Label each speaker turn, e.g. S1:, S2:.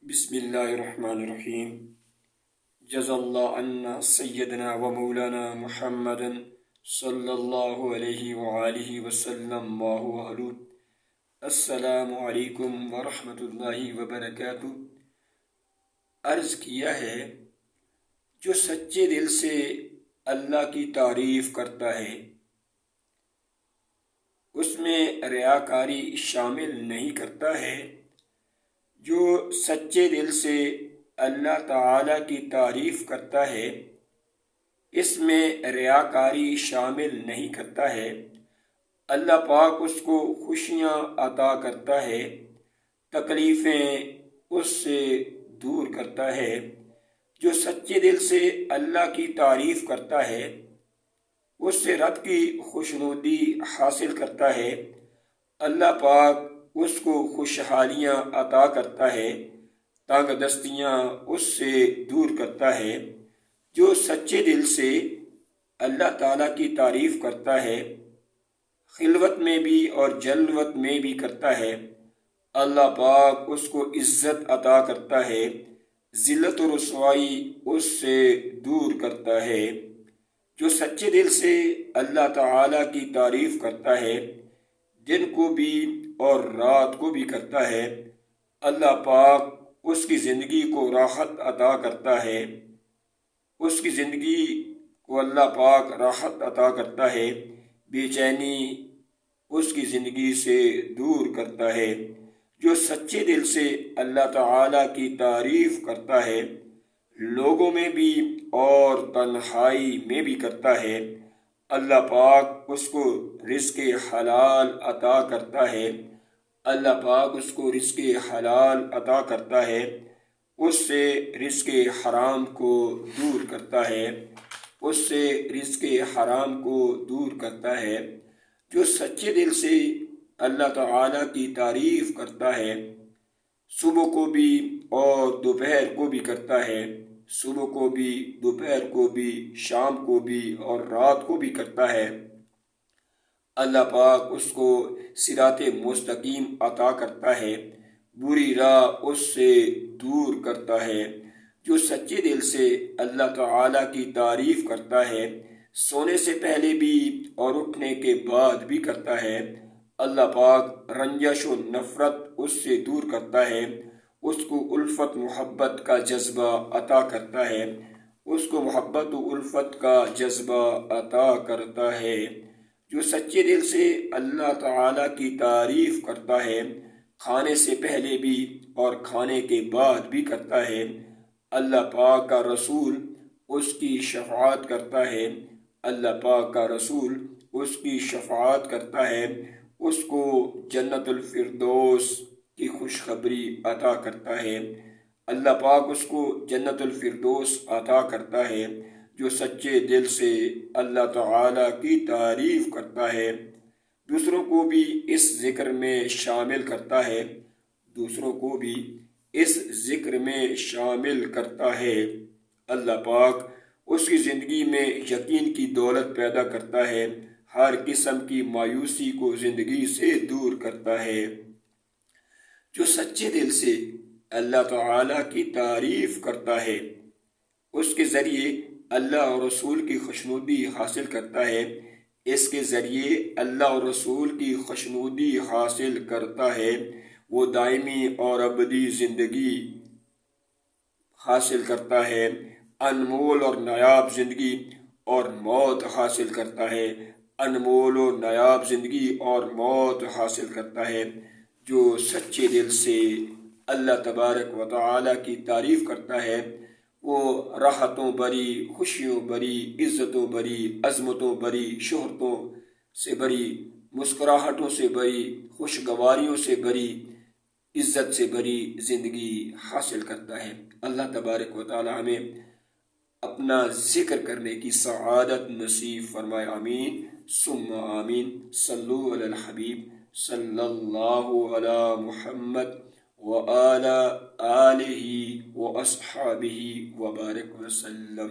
S1: بسم اللہ الرحمن الرحیم۔ جزا اللہ عنا سیدنا و مولانا محمد صلی اللہ علیہ وآلہ وسلم ما هو السلام علیکم ورحمۃ اللہ وبرکاتہ۔ عرض کیا ہے جو سچے دل سے اللہ کی تعریف کرتا ہے اس میں ریاکاری شامل نہیں کرتا ہے۔ جو سچے دل سے اللہ تعالیٰ کی تعریف کرتا ہے اس میں ریاکاری شامل نہیں کرتا ہے۔ اللہ پاک اس کو خوشیاں عطا کرتا ہے، تکلیفیں اس سے دور کرتا ہے۔ جو سچے دل سے اللہ کی تعریف کرتا ہے اس سے رب کی خوشنودی حاصل کرتا ہے۔ اللہ پاک اس کو خوشحالیاں عطا کرتا ہے، تنگ دستیاں اس سے دور کرتا ہے۔ جو سچے دل سے اللہ تعالیٰ کی تعریف کرتا ہے خلوت میں بھی اور جلوت میں بھی کرتا ہے، اللہ پاک اس کو عزت عطا کرتا ہے، ذلت و رسوائی اس سے دور کرتا ہے۔ جو سچے دل سے اللہ تعالیٰ کی تعریف کرتا ہے دن کو بھی اور رات کو بھی کرتا ہے، اللہ پاک اس کی زندگی کو راحت عطا کرتا ہے۔ اس کی زندگی کو اللہ پاک راحت عطا کرتا ہے، بے چینی اس کی زندگی سے دور کرتا ہے۔ جو سچے دل سے اللہ تعالیٰ کی تعریف کرتا ہے لوگوں میں بھی اور تنہائی میں بھی کرتا ہے، اللہ پاک اس کو رزق حلال عطا کرتا ہے۔ اللہ پاک اس کو رزق حلال عطا کرتا ہے، اس سے رزق حرام کو دور کرتا ہے، اس سے رزق حرام کو دور کرتا ہے۔ جو سچے دل سے اللہ تعالیٰ کی تعریف کرتا ہے صبح کو بھی اور دوپہر کو بھی کرتا ہے، صبح کو بھی دوپہر کو بھی شام کو بھی اور رات کو بھی کرتا ہے، اللہ پاک اس کو صراط مستقیم عطا کرتا ہے، بری راہ اس سے دور کرتا ہے۔ جو سچے دل سے اللہ تعالیٰ کی تعریف کرتا ہے سونے سے پہلے بھی اور اٹھنے کے بعد بھی کرتا ہے، اللہ پاک رنجش و نفرت اس سے دور کرتا ہے، اس کو الفت محبت کا جذبہ عطا کرتا ہے، اس کو محبت و الفت کا جذبہ عطا کرتا ہے۔ جو سچے دل سے اللہ تعالیٰ کی تعریف کرتا ہے کھانے سے پہلے بھی اور کھانے کے بعد بھی کرتا ہے، اللہ پاک کا رسول اس کی شفاعت کرتا ہے، اللہ پاک کا رسول اس کی شفاعت کرتا ہے، اس کو جنت الفردوس کی خوشخبری عطا کرتا ہے، اللہ پاک اس کو جنت الفردوس عطا کرتا ہے۔ جو سچے دل سے اللہ تعالیٰ کی تعریف کرتا ہے دوسروں کو بھی اس ذکر میں شامل کرتا ہے، دوسروں کو بھی اس ذکر میں شامل کرتا ہے، اللہ پاک اس کی زندگی میں یقین کی دولت پیدا کرتا ہے، ہر قسم کی مایوسی کو زندگی سے دور کرتا ہے۔ جو سچے دل سے اللہ تعالیٰ کی تعریف کرتا ہے اس کے ذریعے اللہ اور رسول کی خوشنودی حاصل کرتا ہے، اس کے ذریعے اللہ اور رسول کی خوشنودی حاصل کرتا ہے، وہ دائمی اور ابدی زندگی حاصل کرتا ہے، انمول اور نایاب زندگی اور موت حاصل کرتا ہے، انمول و نایاب زندگی اور موت حاصل کرتا ہے۔ جو سچے دل سے اللہ تبارک و تعالیٰ کی تعریف کرتا ہے وہ راحتوں بری، خوشیوں بری، عزتوں بری، عظمتوں بری، شہرتوں سے بری، مسکراہٹوں سے بری، خوشگواریوں سے بری، عزت سے بری زندگی حاصل کرتا ہے۔ اللہ تبارک و تعالی ہمیں اپنا ذکر کرنے کی سعادت نصیب فرمائے، آمین ثم آمین۔ صلو علی الحبیب صلی اللہ علی محمد وآلہ آلہ واصحابہ وبارک وسلم۔